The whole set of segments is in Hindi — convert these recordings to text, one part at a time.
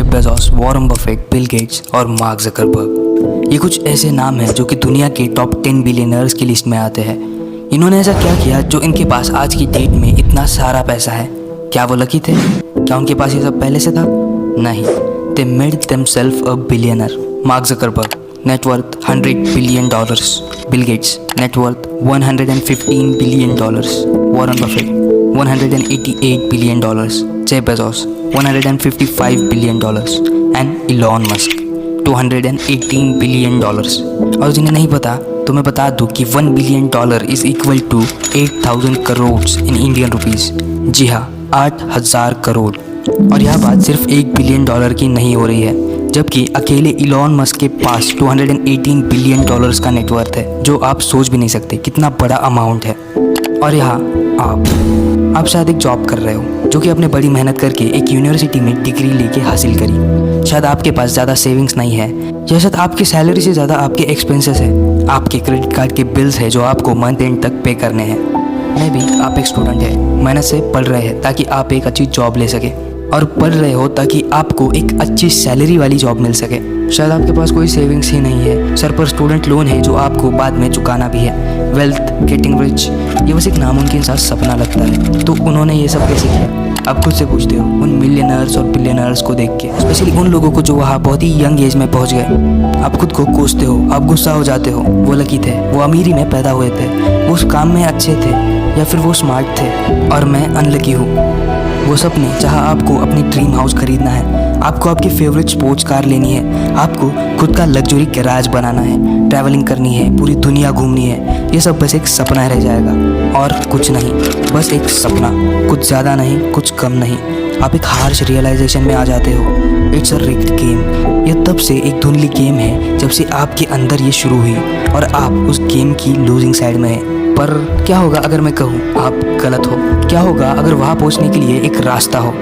Jeff Bezos, Warren Buffett, Bill Gates और मार्क ज़करबर्ग। ये कुछ ऐसे नाम हैं जो कि दुनिया के टॉप 10 बिलियनर्स की लिस्ट में आते हैं। इन्होंने ऐसा क्या किया जो इनके पास आज की डेट में इतना सारा पैसा है? क्या वो लकी थे? क्या उनके पास ये सब पहले से था? नहीं, they made themselves a billionaire. Mark Zuckerberg, net $100 billion. Bill Gates, net $115 billion. Warren Buffett, $188 billion. Jeff Bezos, $155 billion. And Elon Musk, $218 billion. और जिन्हें नहीं पता तो मैं बता दूं कि $1 billion is equal to 8,000 crore in Indian rupees. जी हाँ, 8,000 करोड़। और यह बात सिर्फ $1 बिलियन की नहीं हो रही है, जबकि अकेले इलॉन मस्क के पास $218 बिलियन का नेटवर्थ है, जो आप सोच भी नहीं सकते कितना बड़ा अमाउंट है। और यहाँ आप शायद एक जॉब कर रहे हो जो कि आपने बड़ी मेहनत करके एक यूनिवर्सिटी में डिग्री लेके हासिल करी। शायद आपके पास ज़्यादा सेविंग्स नहीं है, या शायद आपकी सैलरी से ज़्यादा आपके एक्सपेंसेस है, आपके क्रेडिट कार्ड के बिल्स है जो आपको मंथ एंड तक पे करने हैं। मैं भी आप एक स्टूडेंट है, मेहनत से पढ़ रहे हैं ताकि आप एक अच्छी जॉब ले सके, और पढ़ रहे हो ताकि आपको एक अच्छी सैलरी वाली जॉब मिल सके। शायद आपके पास कोई सेविंग्स ही नहीं है, सर पर स्टूडेंट लोन है जो आपको बाद में चुकाना भी है। वेल्थ, गेटिंग रिच, ये बस एक नामुमकिन सा सपना लगता है। तो उन्होंने ये सब कैसे किया? आप खुद से पूछते हो उन मिलियनर्स और बिलियनर्स को देख के, स्पेशली उन लोगों को जो वहाँ बहुत ही यंग एज में पहुँच गए। आप खुद को कोसते हो, आप गुस्सा हो जाते हो। वो लकी थे, वो अमीरी में पैदा हुए थे, वो उस काम में अच्छे थे, या फिर वो स्मार्ट थे, और मैं अनलकी हूँ। वो सपने, जहाँ आपको अपनी ड्रीम हाउस खरीदना है, आपको आपकी फेवरेट स्पोर्ट्स कार लेनी है, आपको खुद का लग्जरी गैराज बनाना है, ट्रैवलिंग करनी है, पूरी दुनिया घूमनी है, ये सब बस एक सपना रह जाएगा और कुछ नहीं, बस एक सपना। कुछ ज़्यादा नहीं, कुछ कम नहीं। आप एक हार्श रियलाइजेशन में आ जाते हो, इट्स अ रिग्ड गेम। यह तब से एक धुंधली गेम है जब से आपके अंदर ये शुरू हुई और आप उस गेम की लूजिंग साइड में हैं। पर क्या होगा अगर मैं कहूँ आप गलत हो? क्या होगा अगर वहाँ पहुँचने के लिए एक रास्ता हो,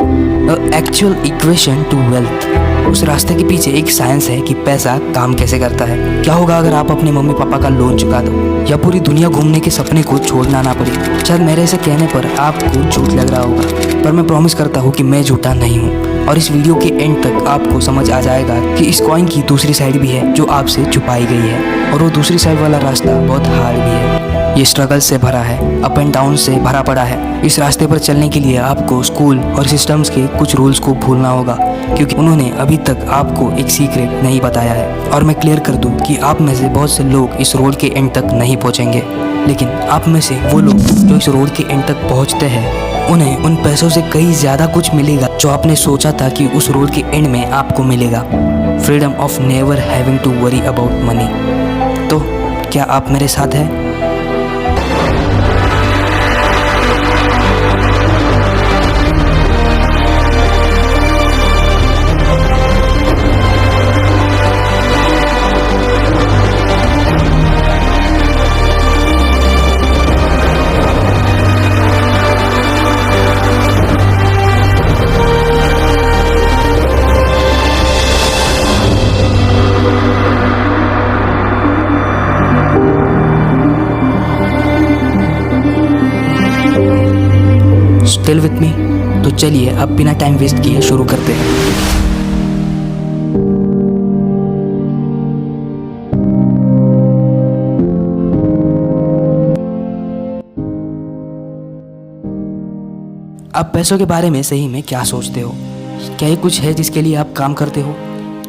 एक्चुअल इक्वेशन टू वेल्थ? उस रास्ते के पीछे एक साइंस है कि पैसा काम कैसे करता है। क्या होगा अगर आप अपने मम्मी पापा का लोन चुका दो, या पूरी दुनिया घूमने के सपने को छोड़ना ना पड़े? शायद मेरे ऐसे कहने पर आपको झूठ लग रहा होगा, पर मैं प्रॉमिस करता हूँ कि मैं झूठा नहीं हूँ। और इस वीडियो के एंड तक आपको समझ आ जाएगा कि इस कॉइन की दूसरी साइड भी है जो आपसे छुपाई गई है, और वो दूसरी साइड वाला रास्ता बहुत हार्ड भी है। ये स्ट्रगल से भरा है, अप एंड डाउन से भरा पड़ा है। इस रास्ते पर चलने के लिए आपको स्कूल और सिस्टम्स के कुछ रूल्स को भूलना होगा, क्योंकि उन्होंने अभी तक आपको एक सीक्रेट नहीं बताया है। और मैं क्लियर कर दूं कि आप में से बहुत से लोग इस रोड के एंड तक नहीं पहुंचेंगे, लेकिन आप में से वो लोग जो इस रोड के एंड तक पहुंचते हैं, उन्हें उन पैसों से कहीं ज़्यादा कुछ मिलेगा जो आपने सोचा था कि उस रोड के एंड में आपको मिलेगा। Freedom of never having to worry about money. तो क्या आप मेरे साथ हैं? Still with me? तो चलिए अब बिना टाइम वेस्ट किए शुरू करते हैं। आप पैसों के बारे में सही में क्या सोचते हो? क्या ये कुछ है जिसके लिए आप काम करते हो?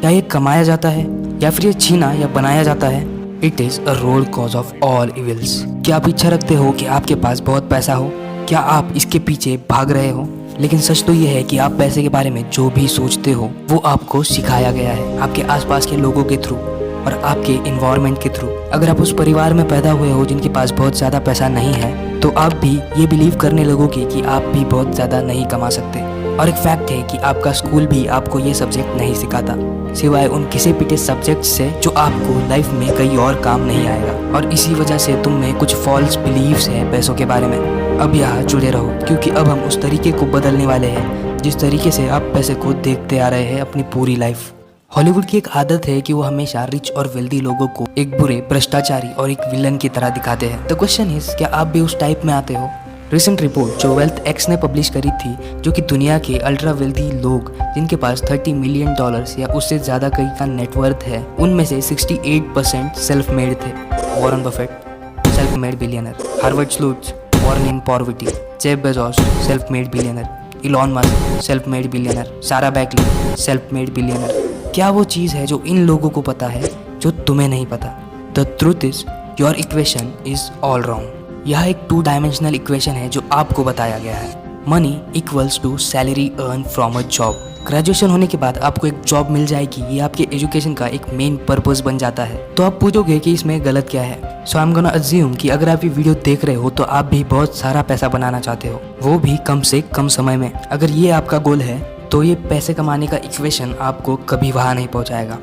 क्या ये कमाया जाता है, या फिर ये छीना या बनाया जाता है? It is a road cause of all evils. क्या आप इच्छा रखते हो कि आपके पास बहुत पैसा हो? क्या आप इसके पीछे भाग रहे हो? लेकिन सच तो ये है कि आप पैसे के बारे में जो भी सोचते हो वो आपको सिखाया गया है, आपके आसपास के लोगों के थ्रू और आपके इन्वायरमेंट के थ्रू। अगर आप उस परिवार में पैदा हुए हो जिनके पास बहुत ज़्यादा पैसा नहीं है, तो आप भी ये बिलीव करने लगोगे कि आप भी बहुत ज़्यादा नहीं कमा सकते। और एक फैक्ट है कि आपका स्कूल भी आपको ये सब्जेक्ट नहीं सिखाता, सिवाय उन किसी पिटे सब्जेक्ट से जो आपको लाइफ में कहीं और काम नहीं आएगा। और इसी वजह से तुम में कुछ फॉल्स बिलीव्स हैं पैसों के बारे में। अब यहाँ जुड़े रहो, क्योंकि अब हम उस तरीके को बदलने वाले हैं जिस तरीके से आप पैसे को देखते आ रहे हैं अपनी पूरी लाइफ। हॉलीवुड की एक आदत है कि वो हमेशा रिच और वेल्दी लोगों को एक बुरे, भ्रष्टाचारी और एक विलन की तरह दिखाते हैं। द क्वेश्चन इज, क्या आप भी उस टाइप में आते हो? रिसेंट रिपोर्ट जो वेल्थ एक्स ने पब्लिश करी थी, जो कि दुनिया के अल्ट्रा वेल्दी लोग जिनके पास $30 मिलियन या उससे ज़्यादा कहीं का नेटवर्थ है, उनमें से 68% सेल्फ मेड थे। Warren Buffett self made billionaire, Howard Schultz born in poverty, Jeff Bezos self made billionaire, Elon Musk self made billionaire, Sara Blakely self made billionaire. क्या वो चीज़ है जो इन लोगों को पता है जो तुम्हें नहीं पता? The truth is your equation is all wrong. यह एक 2 डायमेंशनल इक्वेशन है जो आपको बताया गया है। Money equals to salary earn from a job. Graduation होने के बाद आपको एक जॉब मिल जाएगी, ये आपके एजुकेशन का एक मेन पर्पस बन जाता है। तो आप पूछोगे कि इसमें गलत क्या है। सो आई एम गोना अज्यूम कि अगर आप ये वीडियो देख रहे हो तो आप भी बहुत सारा पैसा बनाना चाहते हो, वो भी कम से कम समय में। अगर ये आपका गोल है तो ये पैसे कमाने का इक्वेशन आपको कभी वहाँ नहीं पहुँचाएगा।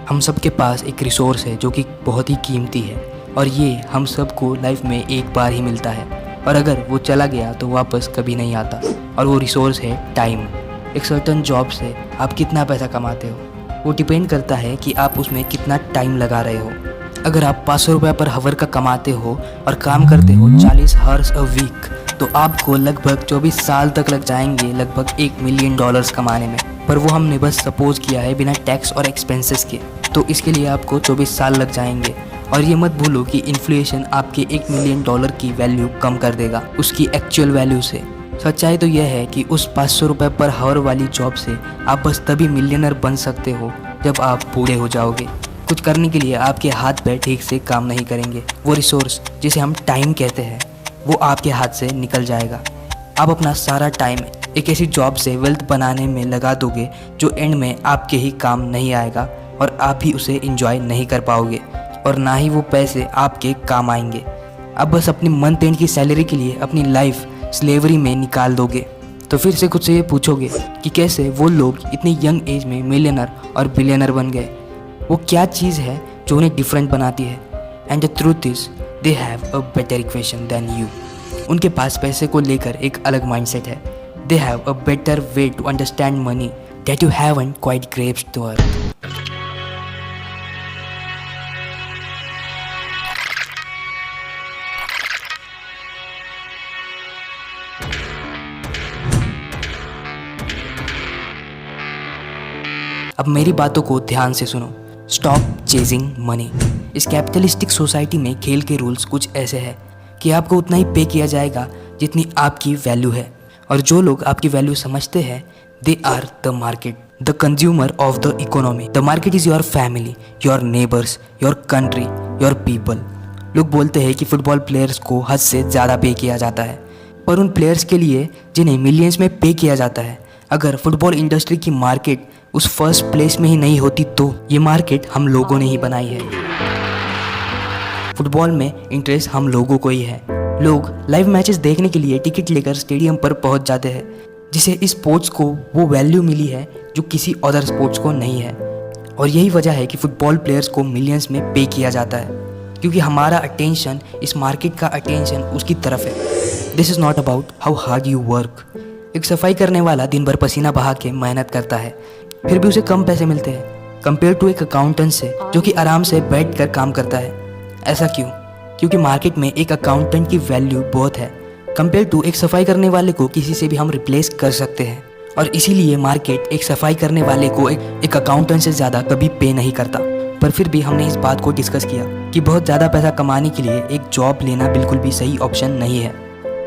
हम सब के पास एक रिसोर्स है जो कि बहुत ही कीमती है और ये हम सबको लाइफ में एक बार ही मिलता है, और अगर वो चला गया तो वापस कभी नहीं आता। और वो रिसोर्स है टाइम। एक सर्टन जॉब से आप कितना पैसा कमाते हो वो डिपेंड करता है कि आप उसमें कितना टाइम लगा रहे हो। अगर आप 500 रुपये पर हावर का कमाते हो और काम करते हो 40 आवर्स अ वीक, तो आपको लगभग 24 साल तक लग जाएंगे लगभग $1 मिलियन कमाने में। पर वो हमने बस सपोज किया है बिना टैक्स और एक्सपेंसेस के, तो इसके लिए आपको 24 साल लग जाएंगे। और ये मत भूलो कि इन्फ्लेशन आपके $1 मिलियन की वैल्यू कम कर देगा उसकी एक्चुअल वैल्यू से। सच्चाई तो यह है कि उस 500 रुपये पर हावर वाली जॉब से आप बस तभी मिलियनर बन सकते हो जब आप बूढ़े हो जाओगे। कुछ करने के लिए आपके हाथ पैर ठीक से काम नहीं करेंगे। वो रिसोर्स जिसे हम टाइम कहते हैं वो आपके हाथ से निकल जाएगा। आप अपना सारा टाइम एक ऐसी जॉब से वेल्थ बनाने में लगा दोगे जो एंड में आपके ही काम नहीं आएगा और आप भी उसे एंजॉय नहीं कर पाओगे और ना ही वो पैसे आपके काम आएंगे। आप बस अपनी मंथ एंड की सैलरी के लिए अपनी लाइफ स्लेवरी में निकाल दोगे। तो फिर से खुद से ये पूछोगे कि कैसे वो लोग इतनी यंग एज में मिलियनर और बिलियनर बन गए। वो क्या चीज़ है जो उन्हें डिफरेंट बनाती है? And the truth is they have a better equation than you. उनके पास पैसे को लेकर एक अलग माइंडसेट है। They have a better way to understand money that you haven't quite grasped the earth. अब मेरी बातों को ध्यान से सुनो। Stop chasing money. इस कैपिटलिस्टिक सोसाइटी में खेल के रूल्स कुछ ऐसे हैं कि आपको उतना ही पे किया जाएगा जितनी आपकी वैल्यू है, और जो लोग आपकी वैल्यू समझते हैं they are the market, the consumer of the economy. The market is your family, your neighbours, your country, your people. लोग बोलते हैं कि फुटबॉल प्लेयर्स को हद से ज़्यादा पे किया जाता है, पर उन प्लेयर्स के लिए जिन्हें मिलियंस में पे किया जाता है, अगर फुटबॉल इंडस्ट्री की मार्केट उस फर्स्ट प्लेस में ही नहीं होती तो ये मार्केट हम लोगों ने ही बनाई है। फुटबॉल में इंटरेस्ट हम लोगों को ही है। लोग लाइव मैचेस देखने के लिए टिकट लेकर स्टेडियम पर पहुंच जाते हैं, जिसे इस स्पोर्ट्स को वो वैल्यू मिली है जो किसी अदर स्पोर्ट्स को नहीं है। और यही वजह है कि फुटबॉल प्लेयर्स को मिलियंस में पे किया जाता है, क्योंकि हमारा अटेंशन, इस मार्केट का अटेंशन उसकी तरफ है। This is not about how hard you work. एक सफाई करने वाला दिन भर पसीना बहा के मेहनत करता है, फिर भी उसे कम पैसे मिलते हैं कंपेयर टू एक अकाउंटेंट से जो कि आराम से बैठ कर काम करता है। ऐसा क्यों? क्योंकि मार्केट में एक अकाउंटेंट की वैल्यू बहुत है कंपेयर टू एक सफाई करने वाले को किसी से भी हम रिप्लेस कर सकते हैं। और इसीलिए मार्केट एक सफाई करने वाले को एक अकाउंटेंट से ज़्यादा कभी पे नहीं करता। पर फिर भी हमने इस बात को डिस्कस किया कि बहुत ज़्यादा पैसा कमाने के लिए एक जॉब लेना बिल्कुल भी सही ऑप्शन नहीं है।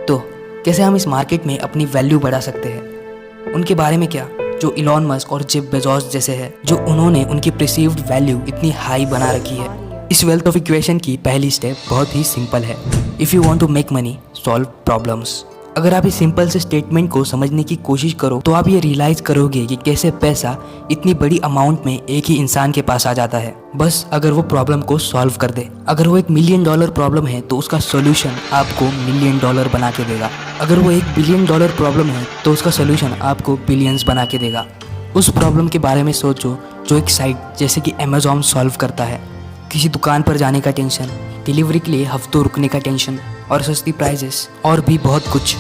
तो कैसे हम इस मार्केट में अपनी वैल्यू बढ़ा सकते हैं? उनके बारे में क्या जो इलॉन मस्क और जेफ बेजोस जैसे है, जो उन्होंने उनकी परसीव्ड वैल्यू इतनी हाई बना रखी है। इस वेल्थ ऑफ इक्वेशन की पहली स्टेप बहुत ही सिंपल है। If you want to make money, solve problems. अगर आप इस सिंपल से स्टेटमेंट को समझने की कोशिश करो तो आप ये रियलाइज करोगे कि कैसे पैसा इतनी बड़ी अमाउंट में एक ही इंसान के पास आ जाता है, बस अगर वो प्रॉब्लम को सॉल्व कर दे। अगर वो $1 मिलियन प्रॉब्लम है तो उसका सोल्यूशन आपको $1 मिलियन बना के देगा। अगर वो $1 बिलियन प्रॉब्लम है तो उसका सोल्यूशन आपको बिलियंस बना के देगा। उस प्रॉब्लम के बारे में सोचो जो एक साइट जैसे कि अमेज़ॉन सॉल्व करता है। किसी दुकान पर जाने का टेंशन, डिलीवरी के लिए हफ्तों रुकने का टेंशन और सस्ती प्राइजेस और भी बहुत कुछ।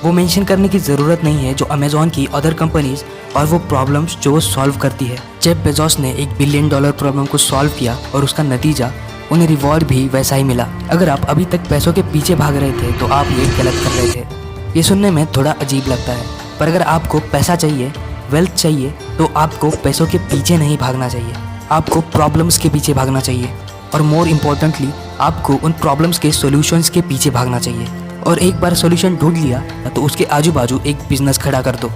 वो मेंशन करने की ज़रूरत नहीं है जो अमेज़ॉन की अदर कंपनीज और वो प्रॉब्लम्स जो वो सॉल्व करती है। जेफ बेजोस ने $1 बिलियन प्रॉब्लम को सॉल्व किया और उसका नतीजा उन्हें रिवॉर्ड भी वैसा ही मिला। अगर आप अभी तक पैसों के पीछे भाग रहे थे तो आप ये गलत कर रहे थे। ये सुनने में थोड़ा अजीब लगता है, पर अगर आपको पैसा चाहिए, वेल्थ चाहिए, तो आपको पैसों के पीछे नहीं भागना चाहिए, आपको प्रॉब्लम्स के पीछे भागना चाहिए। और मोर इम्पोर्टेंटली आपको उन प्रॉब्लम्स के सॉल्यूशंस के पीछे भागना चाहिए। और एक बार सॉल्यूशन ढूंढ लिया तो उसके आजू बाजू एक बिजनेस खड़ा कर दो।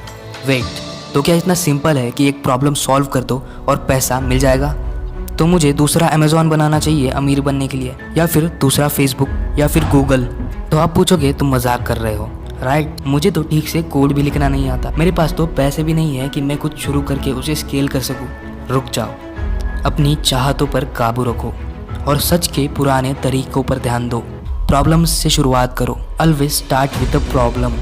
वेट, तो क्या इतना सिंपल है कि एक प्रॉब्लम सॉल्व कर दो और पैसा मिल जाएगा? तो मुझे दूसरा अमेज़ॉन बनाना चाहिए अमीर बनने के लिए, या फिर दूसरा फेसबुक, या फिर गूगल? तो आप पूछोगे तुम मजाक कर रहे हो, राइट? मुझे तो ठीक से कोड भी लिखना नहीं आता, मेरे पास तो पैसे भी नहीं है कि मैं कुछ शुरू करके उसे स्केल कर सकूं। रुक जाओ, अपनी चाहतों पर काबू रखो और सच के पुराने तरीकों पर ध्यान दो। प्रॉब्लम्स से शुरुआत करो। Always start with the problem.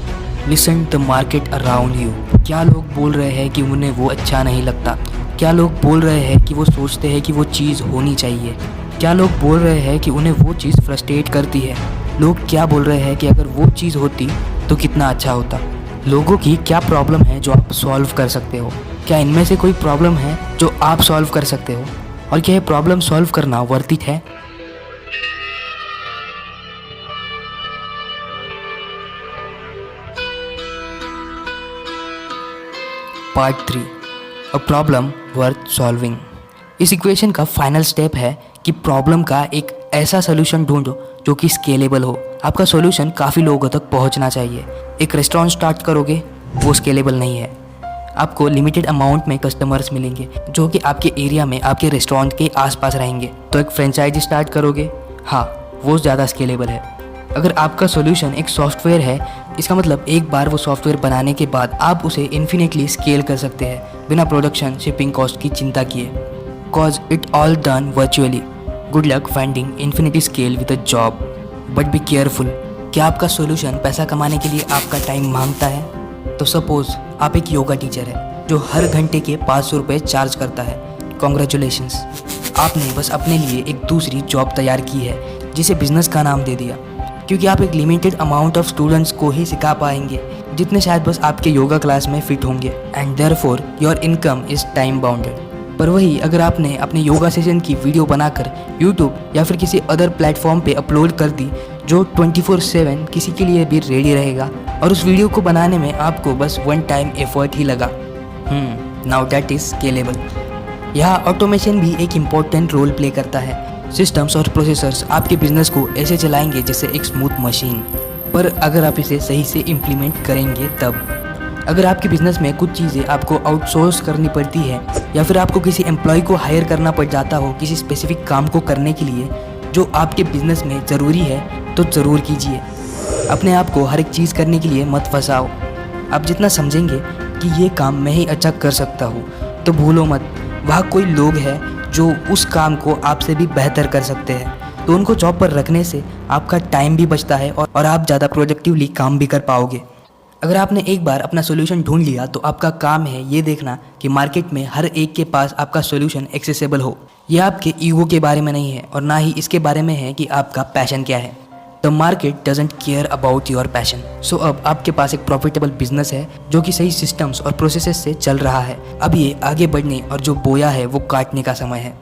Listen the market around you. क्या लोग बोल रहे हैं कि उन्हें वो अच्छा नहीं लगता? क्या लोग बोल रहे हैं कि वो सोचते हैं कि वो चीज़ होनी चाहिए? क्या लोग बोल रहे हैं कि उन्हें वो चीज़ फ्रस्ट्रेट करती है? लोग क्या बोल रहे हैं कि अगर वो चीज़ होती तो कितना अच्छा होता? लोगों की क्या प्रॉब्लम है जो आप सॉल्व कर सकते हो? क्या इनमें से कोई प्रॉब्लम है जो आप सॉल्व कर सकते हो? और क्या ये प्रॉब्लम सॉल्व करना वर्थ इट है? Part 3, a problem worth solving. इस इक्वेशन का फाइनल स्टेप है कि प्रॉब्लम का एक ऐसा सोल्यूशन ढूंढो जो कि स्केलेबल हो। आपका सोल्यूशन काफ़ी लोगों तक पहुंचना चाहिए। एक रेस्टोरेंट स्टार्ट करोगे, वो स्केलेबल नहीं है। आपको लिमिटेड अमाउंट में कस्टमर्स मिलेंगे जो कि आपके एरिया में, आपके रेस्टोरेंट के आसपास रहेंगे। तो एक फ्रेंचाइजी स्टार्ट करोगे, हाँ, वो ज़्यादा स्केलेबल है। अगर आपका सॉल्यूशन एक सॉफ्टवेयर है, इसका मतलब एक बार वो सॉफ्टवेयर बनाने के बाद आप उसे इन्फिनिटली स्केल कर सकते हैं बिना प्रोडक्शन शिपिंग कॉस्ट की चिंता किए। Cause it all done virtually. Good luck finding infinity scale with a job, but be careful. क्या आपका सॉल्यूशन पैसा कमाने के लिए आपका टाइम मांगता है? तो सपोज आप एक योगा टीचर है जो हर घंटे के 500 रुपये चार्ज करता है। कॉन्ग्रेचुलेशंस, आपने बस अपने लिए एक दूसरी जॉब तैयार की है जिसे बिजनेस का नाम दे दिया, क्योंकि आप एक लिमिटेड अमाउंट ऑफ स्टूडेंट्स को ही सिखा पाएंगे जितने शायद बस आपके योगा क्लास में फिट होंगे। And therefore your income is time bounded. पर वही अगर आपने अपने योगा सेशन की वीडियो बनाकर यूट्यूब या फिर किसी अदर प्लेटफॉर्म पे अपलोड कर दी जो 24/7 किसी के लिए भी रेडी रहेगा, और उस वीडियो को बनाने में आपको बस वन टाइम एफर्ट ही लगा, नाउ दैट इज स्केलेबल। यहाँ ऑटोमेशन भी एक इम्पोर्टेंट रोल प्ले करता है। सिस्टम्स और प्रोसेसर्स आपके बिजनेस को ऐसे चलाएंगे जैसे एक स्मूथ मशीन, पर अगर आप इसे सही से इम्प्लीमेंट करेंगे तब। अगर आपके बिजनेस में कुछ चीज़ें आपको आउटसोर्स करनी पड़ती है, या फिर आपको किसी एम्प्लॉय को हायर करना पड़ जाता हो किसी स्पेसिफिक काम को करने के लिए जो आपके बिजनेस में ज़रूरी है, तो ज़रूर कीजिए। अपने आप को हर एक चीज़ करने के लिए मत फंसाओ। आप जितना समझेंगे कि ये काम मैं ही अच्छा कर सकता हूँ, तो भूलो मत वहाँ कोई लोग हैं जो उस काम को आपसे भी बेहतर कर सकते हैं। तो उनको जॉब पर रखने से आपका टाइम भी बचता है और आप ज़्यादा प्रोडक्टिवली काम भी कर पाओगे। अगर आपने एक बार अपना सोल्यूशन ढूंढ लिया तो आपका काम है ये देखना कि मार्केट में हर एक के पास आपका सोल्यूशन एक्सेसिबल हो। यह आपके ईगो के बारे में नहीं है और ना ही इसके बारे में है कि आपका पैशन क्या है। The market doesn't care about your passion. So अब आपके पास एक प्रॉफिटेबल बिजनेस है जो कि सही सिस्टम्स और प्रोसेसेस से चल रहा है। अब ये आगे बढ़ने और जो बोया है वो काटने का समय है।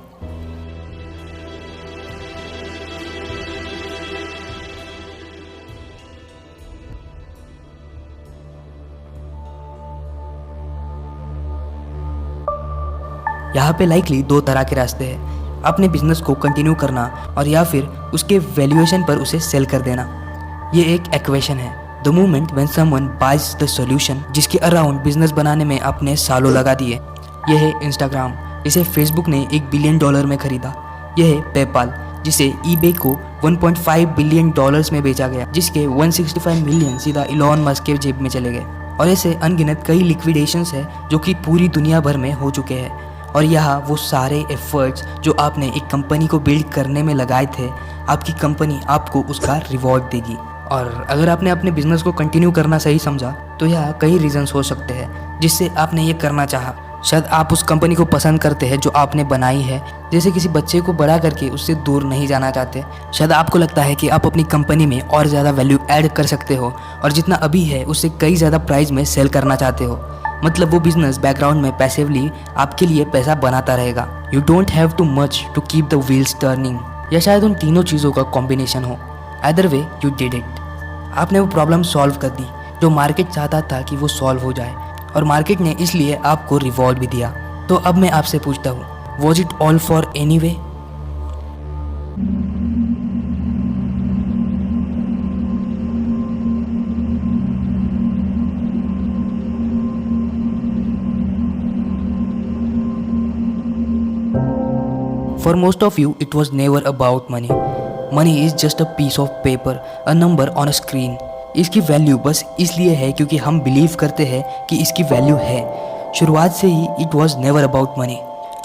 यहाँ पे लाइकली दो तरह के रास्ते हैं, अपने बिजनेस को कंटिन्यू करना और या फिर उसके वैल्यूएशन पर उसे सेल कर देना। ये एक इक्वेशन है। The moment when someone buys the solution, जिसके अराउंड बिजनेस बनाने में आपने सालों लगा दिए। यह है इंस्टाग्राम, जिसे फेसबुक ने $1 बिलियन में खरीदा। यह है पेपाल, जिसे ईबे को $1.5 बिलियन में बेचा गया, जिसके 165 मिलियन सीधा इलॉन मस्क के जेब में चले गए। और ऐसे अनगिनत कई लिक्विडेशंस है जो कि पूरी दुनिया भर में हो चुके हैं। और यहाँ वो सारे एफर्ट्स जो आपने एक कंपनी को बिल्ड करने में लगाए थे, आपकी कंपनी आपको उसका रिवॉर्ड देगी। और अगर आपने अपने बिजनेस को कंटिन्यू करना सही समझा तो यहाँ कई रीजंस हो सकते हैं जिससे आपने ये करना चाहा। शायद आप उस कंपनी को पसंद करते हैं जो आपने बनाई है, जैसे किसी बच्चे को बड़ा करके उससे दूर नहीं जाना चाहते। शायद आपको लगता है कि आप अपनी कंपनी में और ज़्यादा वैल्यू ऐड कर सकते हो और जितना अभी है उससे कई ज़्यादा प्राइस में सेल करना चाहते हो। मतलब वो बिजनेस बैकग्राउंड में पैसिवली आपके लिए पैसा बनाता रहेगा। You don't have to much to keep the wheels turning. या शायद उन तीनों चीज़ों का कॉम्बिनेशन हो। Either way you did it. आपने वो प्रॉब्लम सॉल्व कर दी, जो मार्केट चाहता था कि वो सॉल्व हो जाए, और मार्केट ने इसलिए आपको रिवॉर्ड भी दिया। तो अब मैं आपसे पूछता हूँ, was it all for anyway? For most of you, it was never about money. Money is just a piece of paper, a number on a screen. इसकी वैल्यू बस इसलिए है क्योंकि हम बिलीव करते हैं कि इसकी वैल्यू है। शुरुआत से ही it was never about money.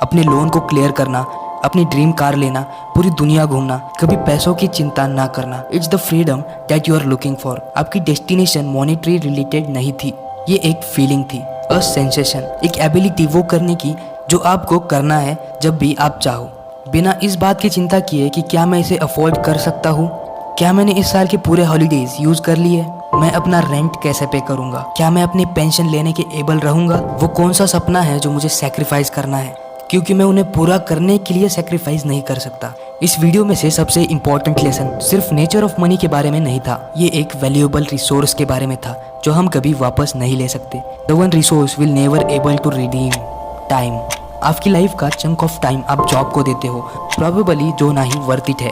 अपने लोन को क्लियर करना, अपनी ड्रीम कार लेना, पूरी दुनिया घूमना, कभी पैसों की चिंता ना करना। It's the freedom that you are looking for. आपकी डेस्टिनेशन मॉनेटरी रिलेटेड नहीं थी, ये एक फीलिंग थी, अ सेंसेशन, एक एबिलिटी वो करने की जो आपको करना है जब भी आप चाहो, बिना इस बात की चिंता किए कि क्या मैं इसे अफोर्ड कर सकता हूँ, क्या मैंने इस साल के पूरे हॉलीडेज यूज कर लिए, मैं अपना रेंट कैसे पे करूँगा, क्या मैं अपनी पेंशन लेने के एबल रहूँगा। वो कौन सा सपना है जो मुझे सेक्रीफाइस करना है, क्योंकि मैं उन्हें पूरा करने के लिए सेक्रीफाइस नहीं कर सकता। इस वीडियो में से सबसे इम्पोर्टेंट लेसन सिर्फ नेचर ऑफ मनी के बारे में नहीं था, ये एक वैल्यूएबल रिसोर्स के बारे में था जो हम कभी वापस नहीं ले सकते। The one resource will never able to redeem, time. आपकी लाइफ का चंक ऑफ टाइम आप जॉब को देते हो, प्रोबेबली जो ना ही वर्थ इट है।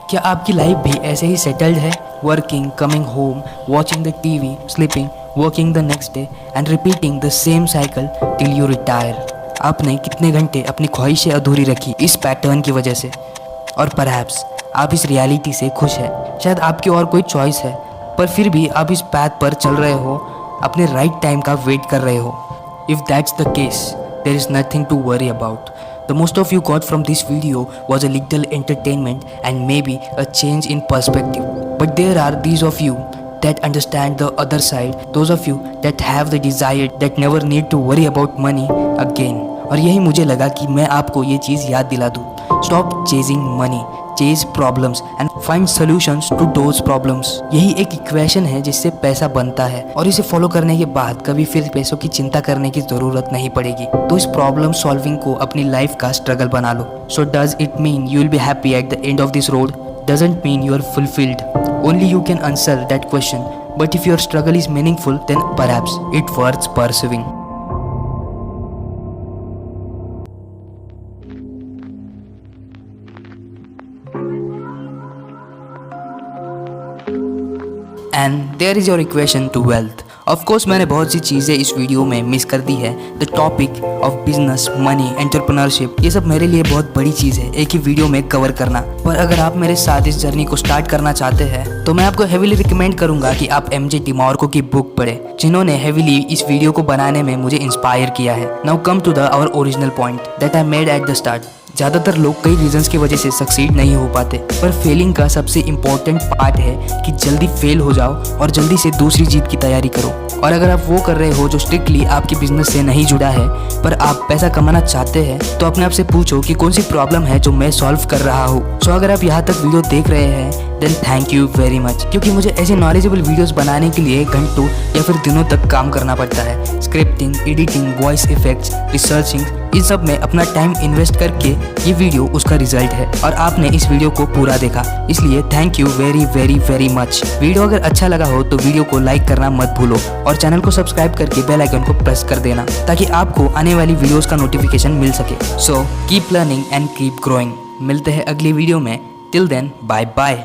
क्या आपकी लाइफ भी ऐसे ही सेटल्ड है, working, coming home, watching the TV, sleeping, working the next day and repeating the same cycle till you retire. आपने कितने घंटे अपनी ख्वाहिशें अधूरी रखी इस पैटर्न की वजह से, और परहैप्स आप इस रियलिटी से खुश हैं। शायद आपकी और कोई चॉइस है, पर फिर भी आप इस पैथ पर चल रहे हो, अपने राइट टाइम का वेट कर रहे हो। If that's the case, there is nothing to worry about. The most of you got from this video was a little entertainment and maybe a change in perspective. But there are these of you that understand the other side, those of you that have the desire that never need to worry about money again. और यही मुझे लगा कि मैं आपको ये चीज़ याद दिला दूँ। Stop chasing money, chase problems and find solutions to those problems. यही एक इक्वेशन है जिससे पैसा बनता है, और इसे फॉलो करने के बाद कभी फिर पैसों की चिंता करने की ज़रूरत नहीं पड़ेगी। तो इस प्रॉब्लम सॉल्विंग को अपनी लाइफ का स्ट्रगल बना लो। So does it mean you will be happy at the end of this road? Doesn't mean you are fulfilled. Only you can answer that question. But if your struggle is meaningful, then perhaps it worth pursuing. And there is your equation to wealth. Of course मैंने बहुत सी चीज़ें इस वीडियो में मिस कर दी है। The topic of business, money, entrepreneurship, ये सब मेरे लिए बहुत बड़ी चीज़ है एक ही वीडियो में कवर करना। पर अगर आप मेरे साथ इस जर्नी को स्टार्ट करना चाहते हैं तो मैं आपको हेविली रिकमेंड करूंगा कि आप एमजे डिमॉर्को की बुक पढ़ें, जिन्होंने हेविली इस वीडियो को बनाने में मुझे इंस्पायर किया है। Now come to the our original point that I made at the start. ज़्यादातर लोग कई रीजंस की वजह से सक्सीड नहीं हो पाते, पर फेलिंग का सबसे इम्पोर्टेंट पार्ट है कि जल्दी फेल हो जाओ और जल्दी से दूसरी जीत की तैयारी करो। और अगर आप वो कर रहे हो जो स्ट्रिक्टली आपके बिजनेस से नहीं जुड़ा है, पर आप पैसा कमाना चाहते हैं, तो अपने आप से पूछो कि कौन सी प्रॉब्लम है जो मैं सॉल्व कर रहा हूँ। सो अगर आप यहाँ तक वीडियो देख रहे हैं then thank you very much, क्योंकि मुझे ऐसे नॉलेजेबल वीडियोस बनाने के लिए घंटों या फिर दिनों तक काम करना पड़ता है। Scripting, editing, voice effects, researching, इन सब में अपना टाइम इन्वेस्ट करके ये वीडियो उसका रिजल्ट है, और आपने इस वीडियो को पूरा देखा, इसलिए thank you very very very much. Video अगर अच्छा लगा हो तो वीडियो को लाइक करना मत भूलो, और चैनल को सब्सक्राइब करके बेल आइकन को प्रेस कर देना ताकि आपको आने वाली वीडियोस का नोटिफिकेशन मिल सके। So keep learning and keep growing. मिलते हैं अगली वीडियो में। Till then bye bye.